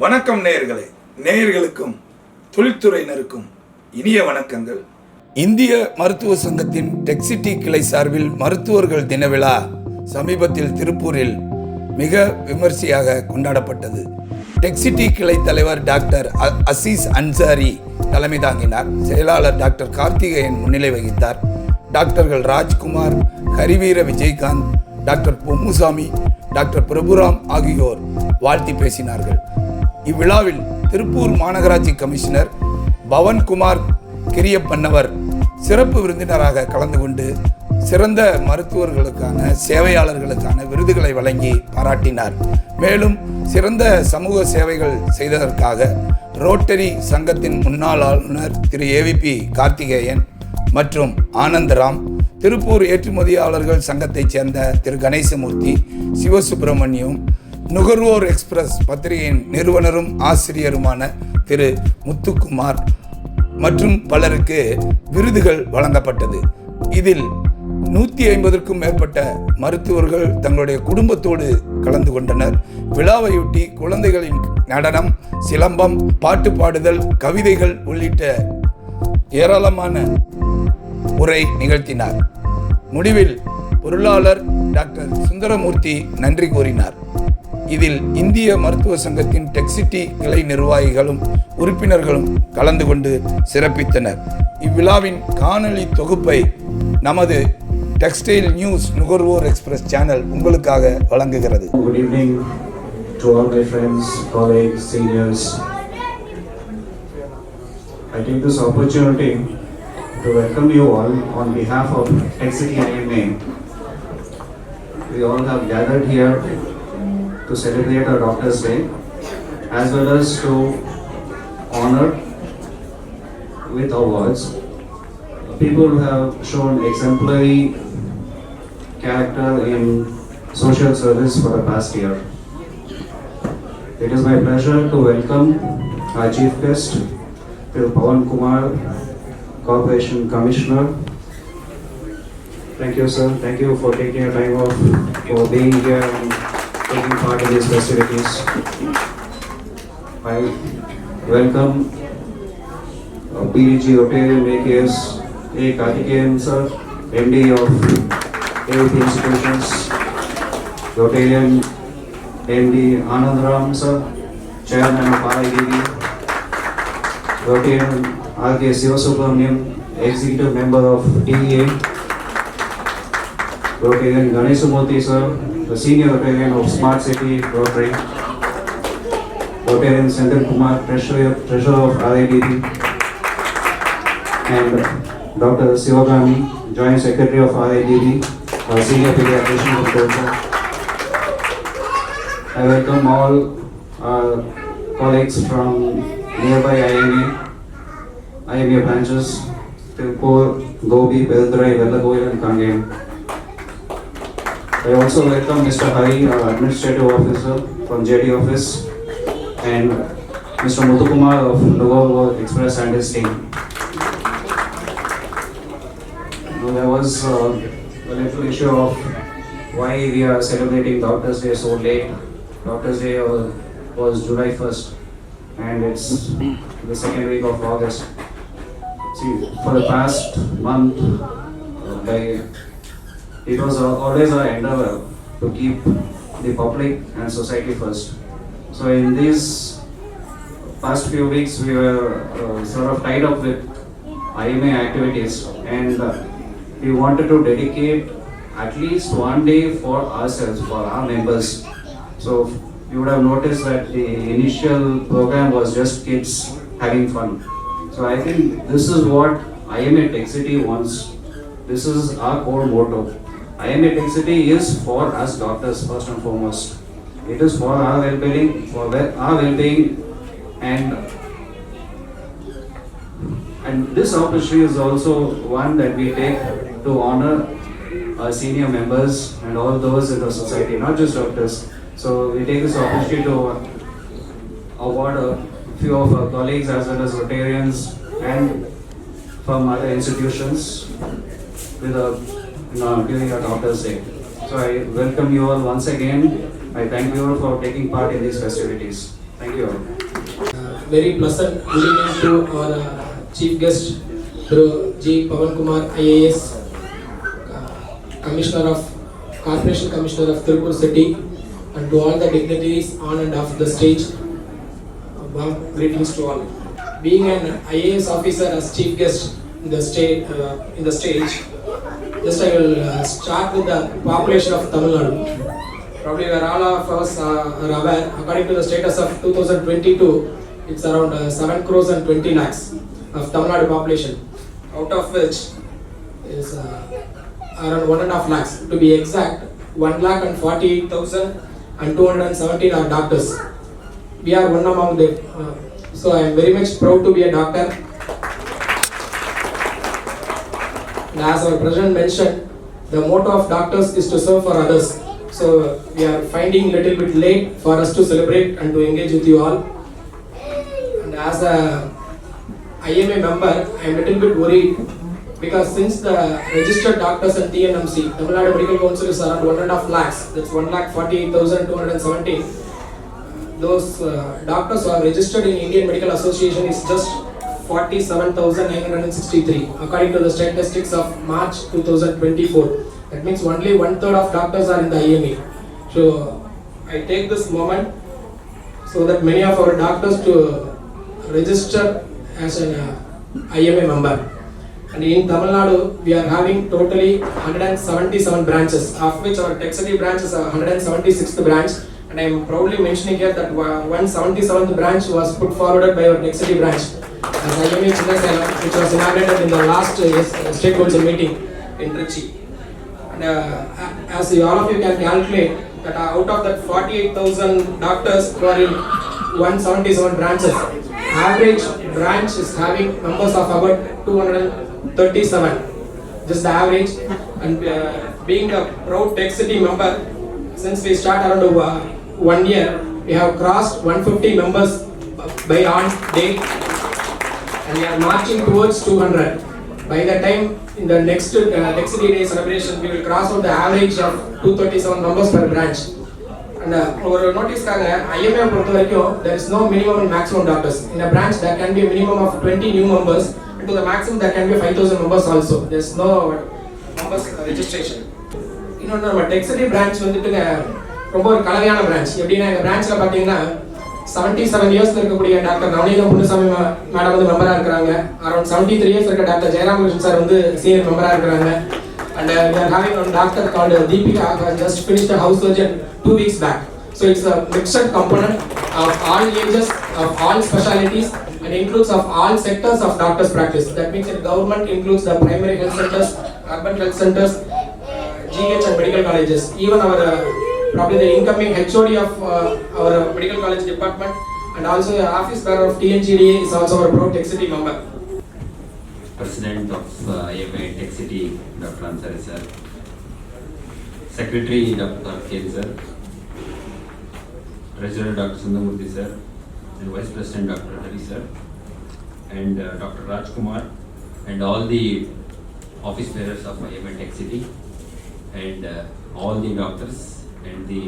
வணக்கம் நேயர்களே, நேயர்களுக்கும் தொழில்துறையினருக்கும் இனிய வணக்கங்கள். இந்திய மருத்துவ சங்கத்தின் டெக்சிட்டி கிளை சார்பில் மருத்துவர்கள் தின விழா சமீபத்தில் திருப்பூரில் மிக விமர்சையாக கொண்டாடப்பட்டது. டெக்சிட்டி கிளை தலைவர் டாக்டர் அசீஸ் அன்சாரி தலைமை தாங்கினார். செயலாளர் டாக்டர் கார்த்திகேயன் முன்னிலை வகித்தார். டாக்டர்கள் ராஜ்குமார், ஹரிவீர விஜயகாந்த், டாக்டர் பொம்முசாமி, டாக்டர் பிரபுராம் ஆகியோர் வாழ்த்தி பேசினார்கள். இவ்விழாவில் திருப்பூர் மாநகராட்சி கமிஷனர் பவன்குமார் கிரியப்பன்னவர் சிறப்பு விருந்தினராக கலந்து கொண்டு சிறந்த மருத்துவர்களுக்கான சேவையாளர்களுக்கான விருதுகளை வழங்கி பாராட்டினார். மேலும் சிறந்த சமூக சேவைகள் செய்ததற்காக ரோட்டரி சங்கத்தின் முன்னாள் ஆளுநர் திரு ஏவிபி கார்த்திகேயன் மற்றும் ஆனந்தராம், திருப்பூர் ஏற்றுமதியாளர்கள் சங்கத்தைச் சேர்ந்த திரு கணேசமூர்த்தி, சிவசுப்பிரமணியம், நுகர்வோர் எக்ஸ்பிரஸ் பத்திரிகையின் நிறுவனரும் ஆசிரியருமான திரு முத்துக்குமார் மற்றும் பலருக்கு விருதுகள் வழங்கப்பட்டது. இதில் 150க்கும் மேற்பட்ட மருத்துவர்கள் தங்களுடைய குடும்பத்தோடு கலந்து கொண்டனர். விழாவையொட்டி குழந்தைகளின் நடனம், சிலம்பம், பாட்டு பாடுதல், கவிதைகள் உள்ளிட்ட ஏராளமான உரை நிகழ்த்தினார். முடிவில் பொருளாளர் டாக்டர் சுந்தரமூர்த்தி நன்றி கூறினார். இதில் இந்திய மருத்துவ சங்கத்தின் டெக்சிட்டி கிளை நிர்வாகிகளும் உறுப்பினர்களும் கலந்து கொண்டு சிறப்பித்தனர். இவ்விழாவின் காணொளி தொகுப்பை நமது டெக்ஸ்டைல் நியூஸ் நுகர்வோர் எக்ஸ்பிரஸ் சேனல் உங்களுக்காக வழங்குகிறது. Good evening to all my friends, colleagues, seniors. I take this opportunity to welcome you all on behalf of Texity IMA. We all have gathered here to celebrate our Doctor's Day, as well as to honor with awards people who have shown exemplary character in social service for the past year. It is my pleasure to welcome our Chief Guest, Muthukumar, Corporation Commissioner. Thank you, sir. Thank you for taking your time off for being here and taking part in these festivities. I welcome PDG Rotarian AKS A. Karthikeyan sir, MD of AOP Institutions, Rotarian MD Anandram sir, Chairman of RIDB, Rotarian R.K. Sivasubramaniam, Executive Member of DEA, Rotarian Ganesamurthy sir, the Senior Rotarian of Smart City Rotary, Rotarian Senthil Kumar, Treasurer of RIDB, and Dr. Sivagami, Joint Secretary of RIDB, Senior Pediatrician of Tirupur. I welcome all our colleagues from nearby IMA branches, Tirupur, Gobi, Beldurai, Vellakoil and Kangen. I also welcome Mr. Hari, our Administrative Officer from JD Office, and Mr. Muthukumar of Nugarvour Express and his team. There was a little issue of why we are celebrating Doctor's Day so late. Doctor's Day was July 1st and it's the second week of August. See, for the past month, it was always our endeavor to keep the public and society first. So in these past few weeks, we were sort of tied up with IMA activities, and we wanted to dedicate at least one day for ourselves, for our members. So you would have noticed that the initial program was just kids having fun. So I think this is what IMA Tech City wants. This is our core motto. IMA Tech City is for us doctors first and foremost. It is for our well-being, and And this opportunity is also one that we take to honor our senior members and all those in the society, not just doctors. So we take this opportunity to award a few of our colleagues as well as Rotarians and from other institutions with during our Doctors' Day. So I welcome you all once again. I thank you all for taking part in these festivities. Thank you all. Very pleasant good evening to our chief guest, Guru G. Pavan Kumar, IAS, Commissioner of Corporation Commissioner of Tirupur City, and to all the dignitaries on and off the stage. Warm greetings to all. Being an IAS officer as chief guest in the stage, just I will start with the population of Tamil Nadu. Probably where all of us are aware, according to the status of 2022, it's around 7 crores and 20 lakhs of Tamil Nadu population, out of which is around 1.5 lakhs. To be exact, 1,48,217 are doctors. We are one among them. So I am very much proud to be a doctor. And as our president mentioned, the motto of doctors is to serve for others. So we are finding little bit late for us to celebrate and to engage with you all. And as a IMA member, I am little bit worried because since the registered doctors and TNMC, Tamil Nadu Medical Council is around 1.5 lakhs, that's 1,48,217. Those doctors who are registered in Indian Medical Association is just 47,963 according to the statistics of March 2024. That means only 1/3 of doctors are in the IMA. So I take this moment so that many of our doctors to register as an IMA member. And in Tamil Nadu, we are having totally 177 branches, of which our Tech City branch is 176th branch. And I am proudly mentioning here that 177th branch was put forward by our Tech City branch as IMA Chinnasela, which was inaugurated in the last state council meeting in Trichy. And as all of you can calculate, that out of that 48,000 doctors who are in 177 branches, average branch is having numbers of about 237, just the average. And being a proud Tech City member, since we start around 1 year, we have crossed 150 members by on date, and we are marching towards 200. By the time in the next Tech City Day celebration, we will cross out the average of 237 members per branch. And over notice IMA பொறுத்த வரைக்கும் there is no minimum and maximum doctors. In a branch there can be a minimum of 20 new members, and to the maximum there can be 5,000 members also. There is no members registration. இன்னொன்று நம்ம tech city branch வந்துட்டு ரொம்ப ஒரு கலவையான branch. எப்படின்னா எங்கள் பிரான்ச்சில் பார்த்தீங்கன்னா 77 இயர்ஸில் இருக்கக்கூடிய டாக்டர் நவநீதம் புண்ணுசாமி மேடம் வந்து மெம்பராக இருக்கிறாங்க. அரௌண்ட் 73 இயர்ஸ் இருக்க டாக்டர் ஜெயராமகிருஷ்ணன் சார் வந்து சீனியர் மெம்பராக இருக்கிறாங்க. And we are having one doctor called Deepika who has just finished a house surgeon 2 weeks back. So it's a mixed component of all ages, of all specialties, and includes of all sectors of doctor's practice. That means the government includes the primary health centers, urban health centers, GH and medical colleges. Even our probably the incoming HOD of our medical college department, and also the office bearer of TNGDA is also our pro Tech City member. President of IMA Tech City, Dr. Ansari sir, Secretary Dr. Ken sir, Treasurer Dr. Sundamurthy sir, and Vice President Dr. Hari sir, and Dr. Rajkumar, and all the office bearers of IMA Tech City, and all the doctors, and the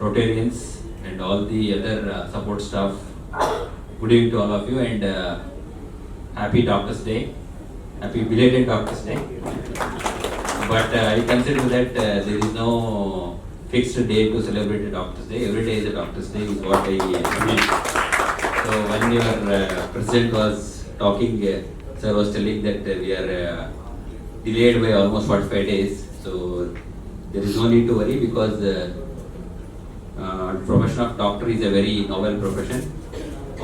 Rotarians, and all the other support staff. Good evening to all of you, and happy Doctors' Day. Happy belated Doctors' Day. But I consider that there is no fixed day to celebrate a Doctors' Day. Every day is a Doctors' Day is what I mean. So when your president was talking, sir was telling that we are delayed by almost 45 days. So there is no need to worry because profession of doctor is a very novel profession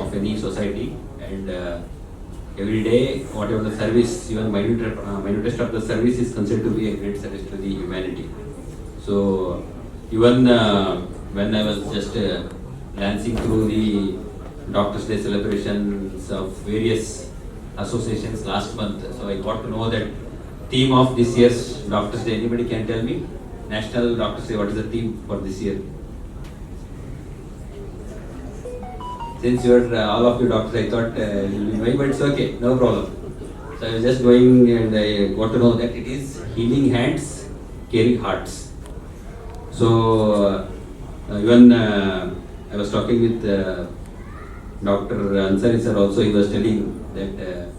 of any society, and every day whatever the service, even minutest of the service is considered to be a great service to the humanity. So even when I was just glancing through the Doctors' Day celebrations of various associations last month. So I got to know that theme of this year's Doctors Day. Anybody can tell me? National Doctors Day, what is the theme for this year? Since you are all of you doctors, I thought you'll be knowing, but it's okay, no problem. So I was just going and I got to know that it is healing hands, caring hearts. So even I was talking with Dr. Ansari sir also. He was telling that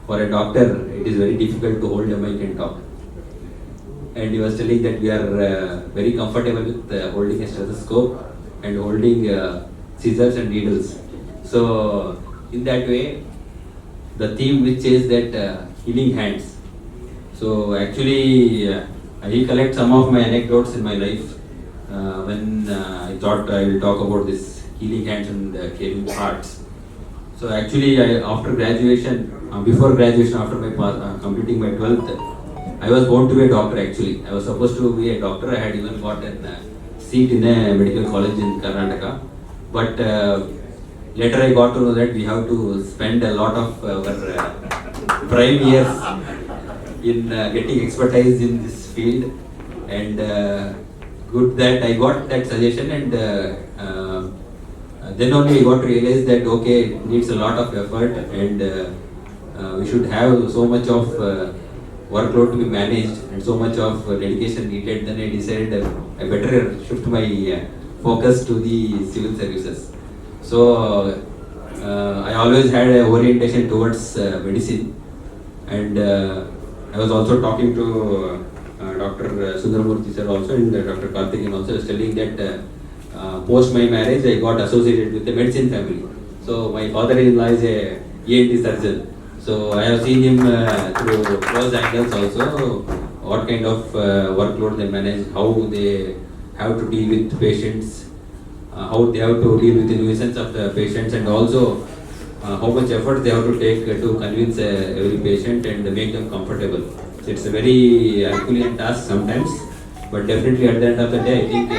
for a doctor it is very difficult to hold a mic and talk. And he was telling that we are very comfortable with holding a stethoscope and holding scissors and needles. So in that way, the theme which is that healing hands. So actually, I recollect some of my anecdotes in my life when I thought I will talk about this healing hands and caring hearts. So actually, after graduation, before graduation, after my completing my 12th, I was born to be a doctor actually. I was supposed to be a doctor. I had even got a seat in a medical college in Karnataka. But later I got to know that we have to spend a lot of our prime years in getting expertise in this field. And good that I got that suggestion, and then only I got to realize that okay, it needs a lot of effort, and we should have so much of workload to be managed and so much of dedication needed. Then I decided I better shift my focus to the civil services. So I always had an orientation towards medicine, and I was also talking to Dr. Sundaramurthy sir also, and Dr. Karthikeyan also. Was telling that post my marriage I got associated with the medicine family. So my father-in-law is a ENT surgeon. So I have seen him through close angles also, what kind of workload they manage, how they have to deal with patients, how they have to deal with the nuisance of the patients, and also how much effort they have to take to convince every patient and make them comfortable. So it's a very Herculean task sometimes, but definitely at the end of the day, I think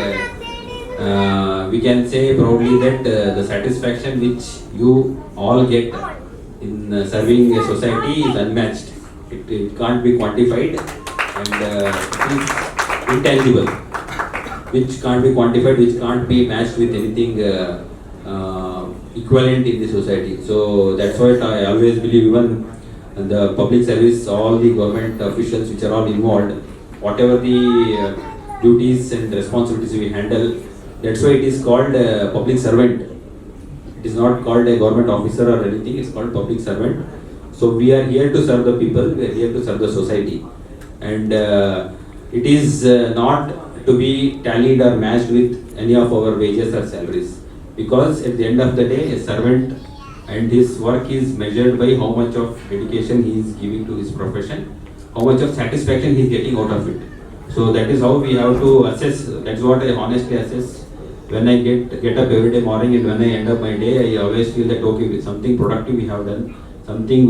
we can say proudly that the satisfaction which you all get in serving a society is unmatched. It can't be quantified, and it is intangible, which can't be quantified, which can't be matched with anything equivalent in the society. So that's why I always believe, even the public service, all the government officials which are all involved, whatever the duties and responsibilities we handle, that's why it is called public servant. It is not called a government officer or anything, it's called public servant. So we are here to serve the people, we are here to serve the society. And it is not to be tallied or matched with any of our wages or salaries. Because at the end of the day, a servant and his work is measured by how much of dedication he is giving to his profession, how much of satisfaction he is getting out of it. So that is how we have to assess. That's what I honestly assess. When I get up every day morning, and when I end up my day, I always feel that okay, with something productive we have done, something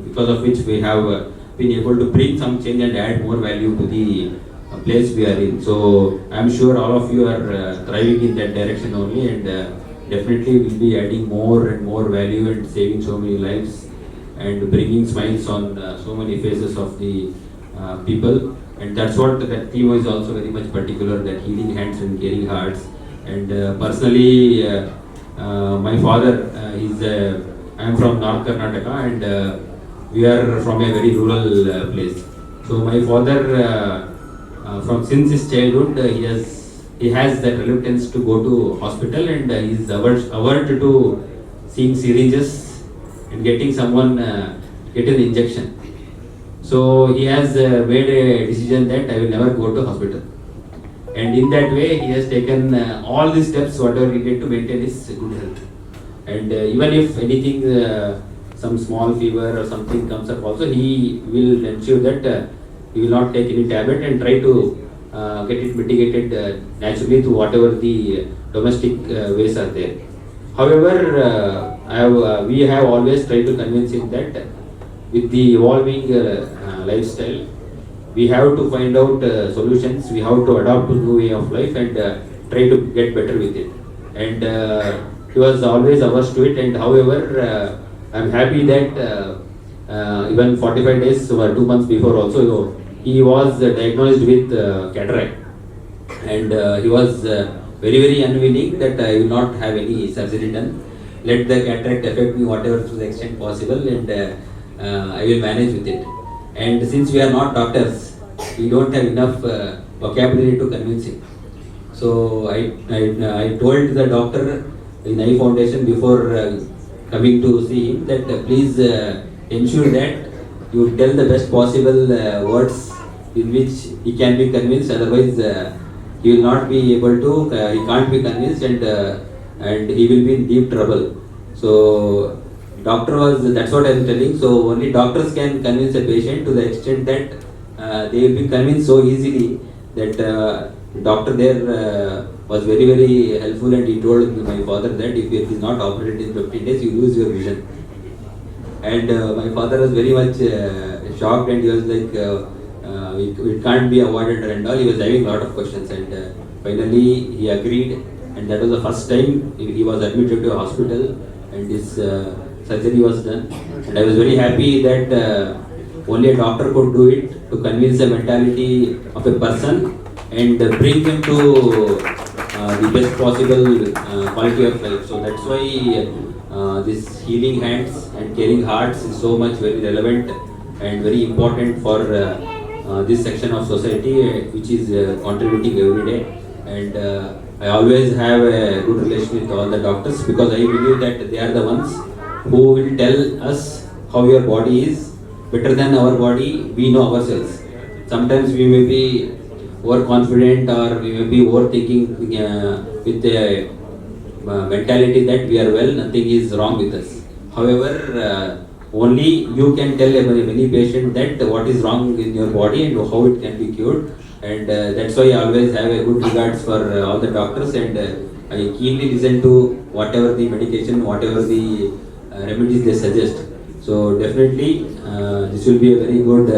because of which we have been able to bring some change and add more value to the place we are in. So I am sure all of you are thriving in that direction only, and definitely will be adding more and more value and saving so many lives and bringing smiles on so many faces of the people. And that's what that theme is also very much particular, that healing hands and caring hearts. And personally, my father, I am from North Karnataka, and we are from a very rural place. So my father, since his childhood, he has that reluctance to go to hospital, and he is averse to seeing syringes and getting someone get an injection. So he has made a decision that I will never go to hospital. And in that way, he has taken all the steps, whatever he did to maintain his good health. And even if anything, some small fever or something comes up also, he will ensure that he will not take any tablet and try to get it mitigated naturally through whatever the domestic ways are there. However, we have always tried to convince him that with the evolving lifestyle, we have to find out solutions, we have to adopt a new way of life and try to get better with it. And he was always averse to it, and however, I am happy that even 45 days or 2 months before also, he was diagnosed with cataract, and he was very very unwilling that I will not have any surgery done. Let the cataract affect me whatever to the extent possible, and I will manage with it. And since we are not doctors, we don't have enough vocabulary to convince him. So I told the doctor in Eye Foundation before coming to see him that please ensure that you tell the best possible words in which he can be convinced. Otherwise, he will not be able to. He can't be convinced, and he will be in deep trouble. So doctor was. That's what I am telling. So only doctors can convince a patient to the extent that they will be convinced so easily that. Doctor there was very very helpful, and he told my father that if it is not operated in 15 days, you lose your vision. And my father was very much shocked, and he was like, it can't be avoided and all. He was having a lot of questions, and finally he agreed, and that was the first time he was admitted to a hospital, and his surgery was done. And I was very happy that only a doctor could do it, to convince the mentality of a person and bring him to the best possible quality of life. So that's why this healing hands and caring hearts is so much very relevant and very important for this section of society, which is contributing every day. And I always have a good relation with all the doctors, because I believe that they are the ones who will tell us how your body is better than our body. We know ourselves. Sometimes we may be overconfident, or we may be overthinking with a mentality that we are well, nothing is wrong with us. However, only you can tell any patient that what is wrong in your body and how it can be cured. And that's why I always have a good regards for all the doctors, and I keenly listen to whatever the medication, whatever the remedies they suggest. So definitely this will be a very good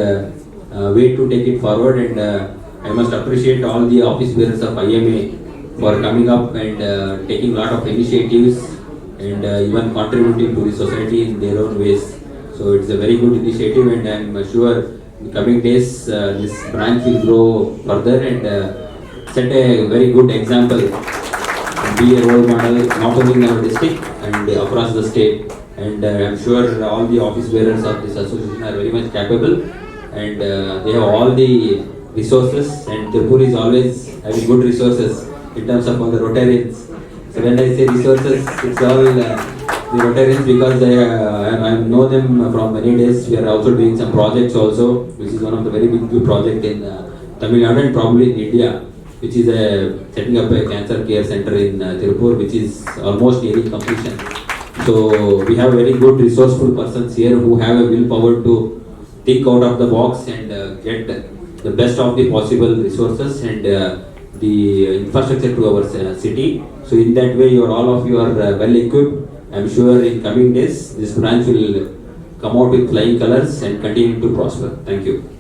way to take it forward, and I must appreciate all the office bearers of IMA for coming up and taking a lot of initiatives, and even contributing to the society in their own ways. So it's a very good initiative, and I'm sure in the coming days this branch will grow further and set a very good example and be a role model not only in our district and across the state. And I'm sure all the office bearers of this association are very much capable, and they have all the resources, and Tirupur is always having good resources in terms of all the Rotarians. So when I say resources, it's all the Rotarians, because I know them from many days. We are also doing some projects also, which is one of the very big project in Tamil Nadu and probably in India, which is setting up a cancer care center in Tirupur, which is almost nearing completion. So we have very good resourceful persons here who have a willpower to think out of the box and get the best of the possible resources and the infrastructure to our city. So in that way, all of you are well equipped. I'm sure in coming days, this branch will come out with flying colors and continue to prosper. Thank you.